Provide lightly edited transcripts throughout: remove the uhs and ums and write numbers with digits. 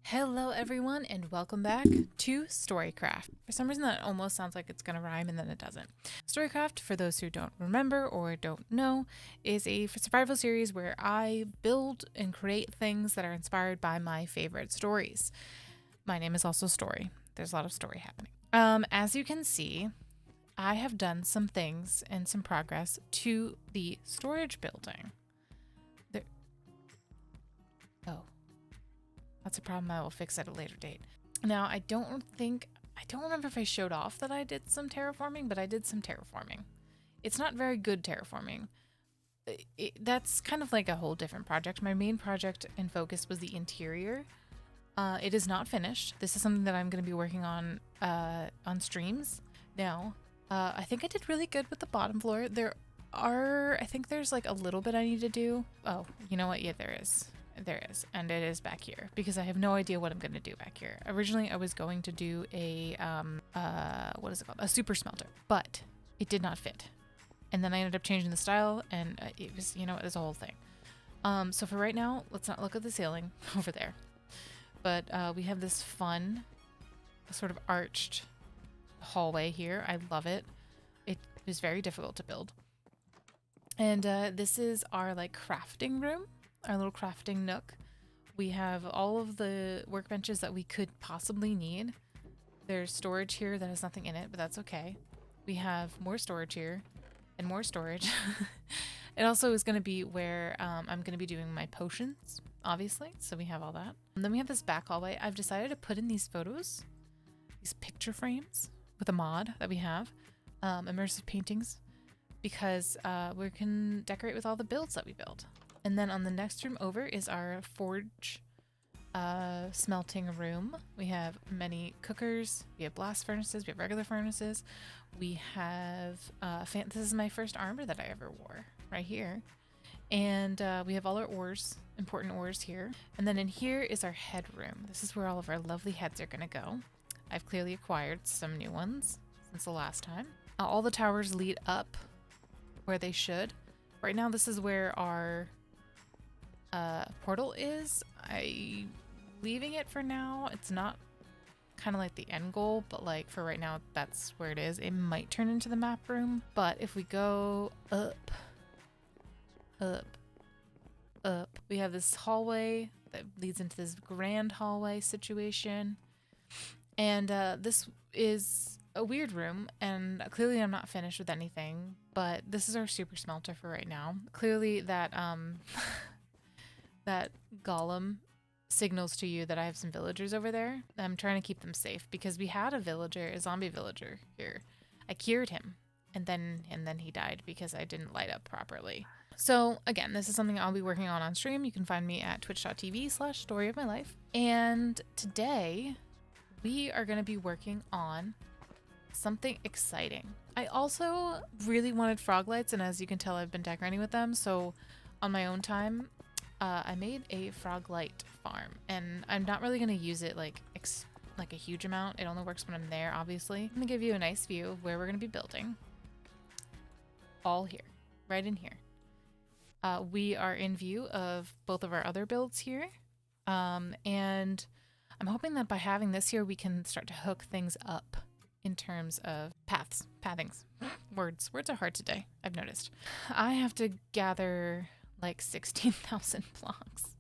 Hello everyone and welcome back to Storycraft. For some reason that almost sounds like it's going to rhyme and then it doesn't. Storycraft, for those who don't remember or don't know, is a survival series where I build and create things that are inspired by my favorite stories. My name is also Story. There's a lot of story happening. As you can see, I have done some things and some progress to the storage building. That's a problem I will fix at a later date. Now, I don't remember if I showed off that I did some terraforming, but I did some terraforming. It's not very good terraforming. That's kind of like a whole different project. My main project and focus was the interior. It is not finished. This is something that I'm going to be working on streams. Now, I think I did really good with the bottom floor. I think there's like a little bit I need to do. Oh, you know what? Yeah, there is. There is, and it is back here because I have no idea what I'm going to do back here. Originally, I was going to do a what is it called? A super smelter, but it did not fit. And then I ended up changing the style, and it was, it was a whole thing. So for right now, let's not look at the ceiling over there. But we have this fun, sort of arched hallway here. I love it. It was very difficult to build. And this is our like crafting room. Our little crafting nook. We have all of the workbenches that we could possibly need. There's storage here that has nothing in it, but that's okay. We have more storage here and more storage. It also is going to be where I'm going to be doing my potions, obviously. So we have all that. And then we have this back hallway. I've decided to put in these photos, these picture frames with a mod that we have, immersive paintings, because we can decorate with all the builds that we build. And then on the next room over is our forge smelting room. We have many cookers. We have blast furnaces. We have regular furnaces. We have, this is my first armor that I ever wore right here. And we have all our ores, important ores here. And then in here is our head room. This is where all of our lovely heads are gonna go. I've clearly acquired some new ones since the last time. All the towers lead up where they should. Right now, this is where our portal is. I leaving it for now. It's not kind of like the end goal, but like for right now, that's where it is. It might turn into the map room, but if we go up, we have this hallway that leads into this grand hallway situation. And this is a weird room, and clearly I'm not finished with anything, but this is our super smelter for right now. Clearly that that golem signals to you that I have some villagers over there. I'm trying to keep them safe because we had a zombie villager here. I cured him and then he died because I didn't light up properly. So again, this is something I'll be working on stream. You can find me at twitch.tv/storyofmylife. And today we are going to be working on something exciting. I also really wanted frog lights, and as you can tell, I've been decorating with them. So on my own time, I made a frog light farm, and I'm not really going to use it like a huge amount. It only works when I'm there, obviously. I'm going to give you a nice view of where we're going to be building. All here, right in here. We are in view of both of our other builds here, and I'm hoping that by having this here, we can start to hook things up in terms of pathings. Words are hard today, I've noticed. I have to gather like 16,000 blocks.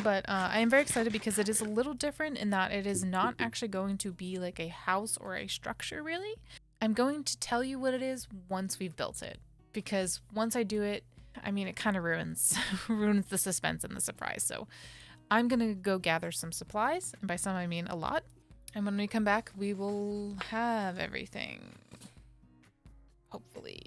But I am very excited because it is a little different in that it is not actually going to be like a house or a structure, really. I'm going to tell you what it is once we've built it, because once I do it, I mean, it kind of ruins the suspense and the surprise. So I'm going to go gather some supplies, and by some I mean a lot. And when we come back, we will have everything. Hopefully.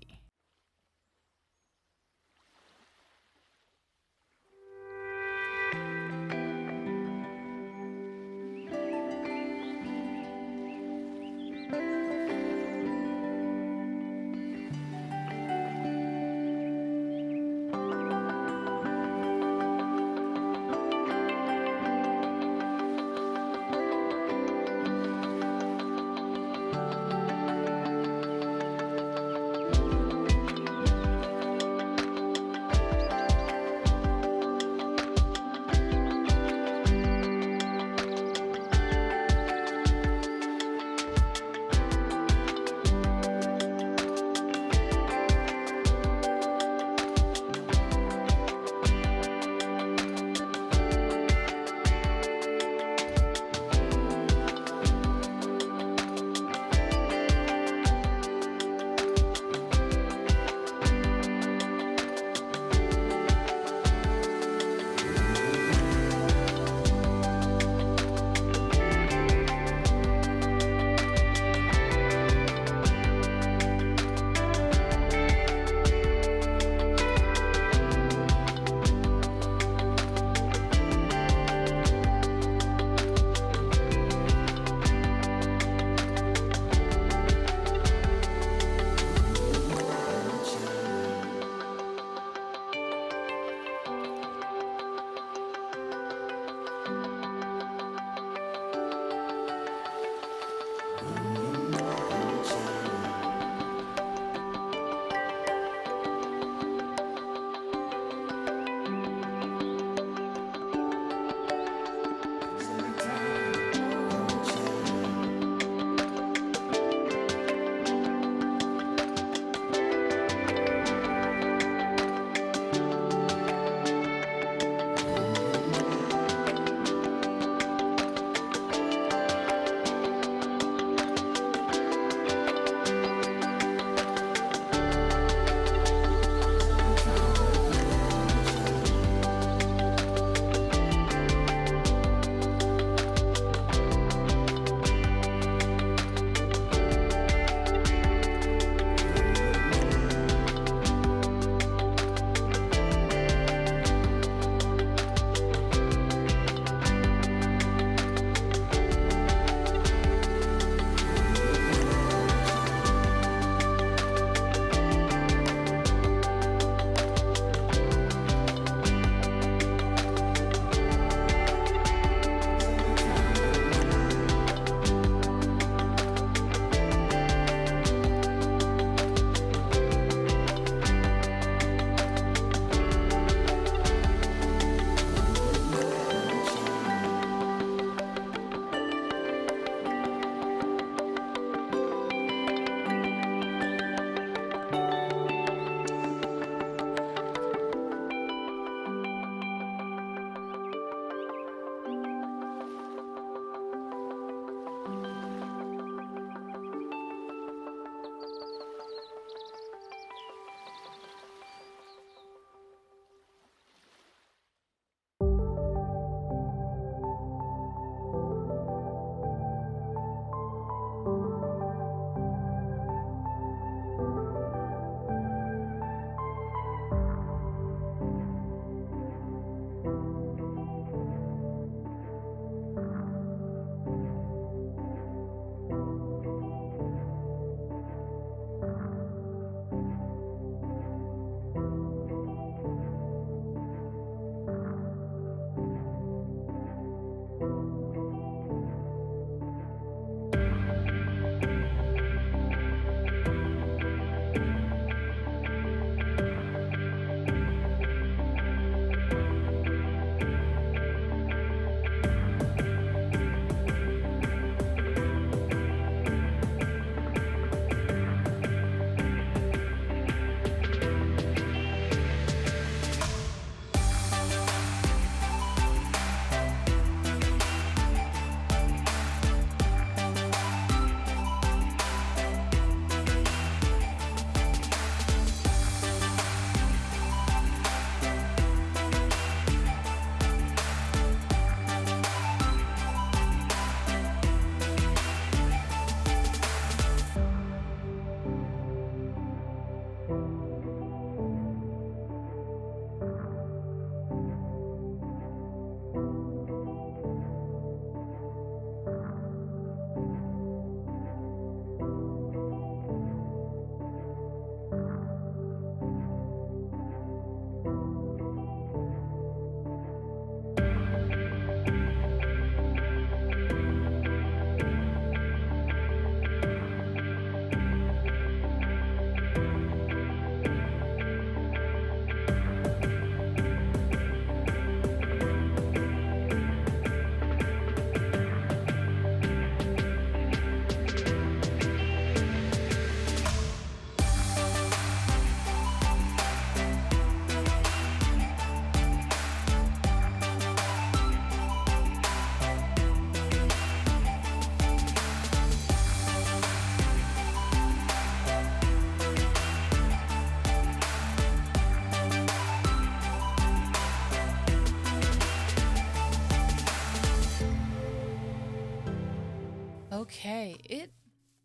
Okay, it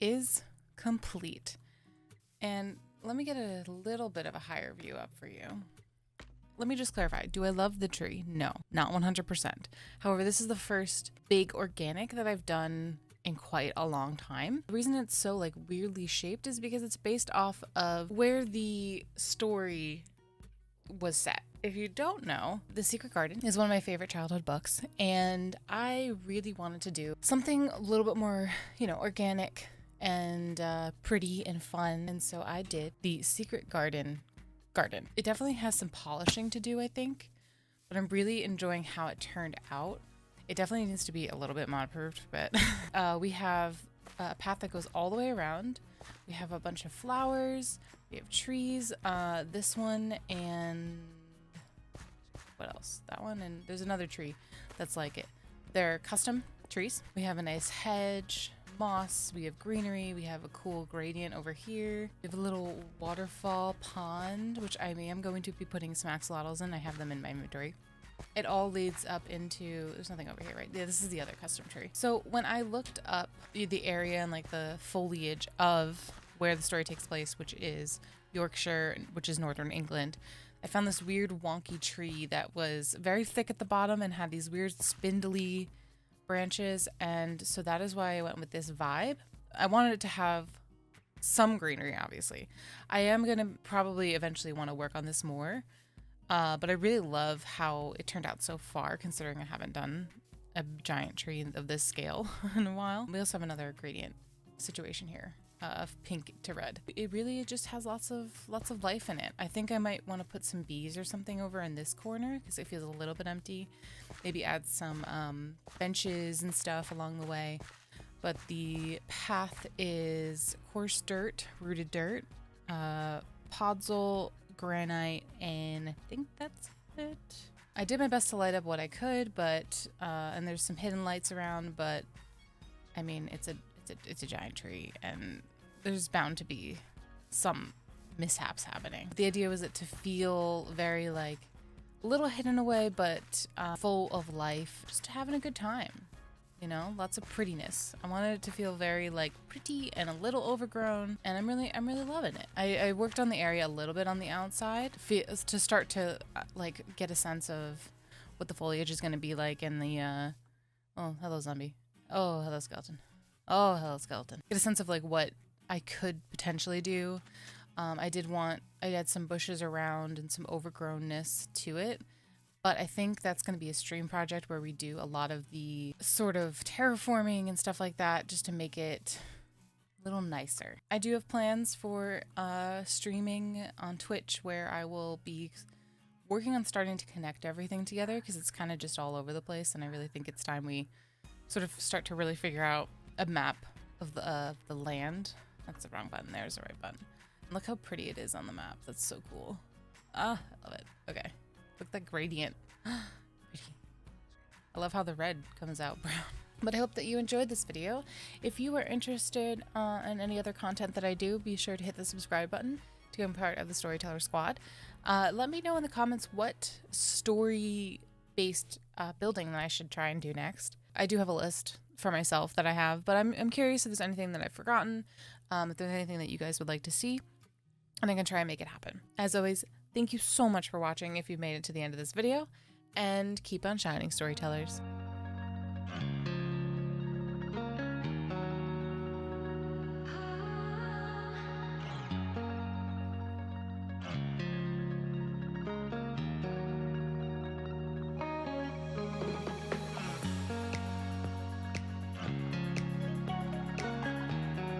is complete. And let me get a little bit of a higher view up for you. Let me just clarify. Do I love the tree? No, not 100%. However, this is the first big organic that I've done in quite a long time. The reason it's so like weirdly shaped is because it's based off of where the story was set. If you don't know, The Secret Garden is one of my favorite childhood books, and I really wanted to do something a little bit more, organic and pretty and fun. And so I did The Secret Garden. It definitely has some polishing to do, I think, but I'm really enjoying how it turned out. It definitely needs to be a little bit mod-proofed, but we have a path that goes all the way around. We have a bunch of flowers. We have trees. This one and what else? That one, and there's another tree that's like it. They're custom trees. We have a nice hedge, moss, we have greenery, we have a cool gradient over here. We have a little waterfall pond, which I am going to be putting some axolotls in. I have them in my inventory. It all leads up into, there's nothing over here, right? Yeah, this is the other custom tree. So when I looked up the area and like the foliage of where the story takes place, which is Yorkshire, which is northern England, I found this weird wonky tree that was very thick at the bottom and had these weird spindly branches, and so that is why I went with this vibe. I wanted it to have some greenery, obviously. I am going to probably eventually want to work on this more, but I really love how it turned out so far, considering I haven't done a giant tree of this scale in a while. We also have another gradient situation here of pink to red. It really just has lots of life in it. I think I might want to put some bees or something over in this corner because it feels a little bit empty. Maybe add some benches and stuff along the way. But the path is coarse dirt, rooted dirt, podzol, granite, and I think that's it. I did my best to light up what I could, but and there's some hidden lights around, but I mean it's a giant tree and there's bound to be some mishaps happening. The idea was it to feel very like a little hidden away, but full of life, just having a good time, lots of prettiness. I wanted it to feel very like pretty and a little overgrown, and I'm really loving it. I worked on the area a little bit on the outside to start to like get a sense of what the foliage is going to be like in the oh, hello zombie. Oh, hello skeleton. Oh, hello skeleton. Get a sense of like what I could potentially do. I had some bushes around and some overgrownness to it, but I think that's going to be a stream project where we do a lot of the sort of terraforming and stuff like that just to make it a little nicer. I do have plans for streaming on Twitch where I will be working on starting to connect everything together because it's kind of just all over the place, and I really think it's time we sort of start to really figure out a map of the land. That's the wrong button. There's the right button. And look how pretty it is on the map. That's so cool. Ah, I love it. Okay. Look at that gradient. Pretty. I love how the red comes out brown. But I hope that you enjoyed this video. If you are interested in any other content that I do, be sure to hit the subscribe button to become part of the Storyteller Squad. Let me know in the comments what story-based building that I should try and do next. I do have a list for myself that I have, but I'm curious if there's anything that I've forgotten, if there's anything that you guys would like to see, and I can try and make it happen. As always, thank you so much for watching if you've made it to the end of this video, and keep on shining, storytellers.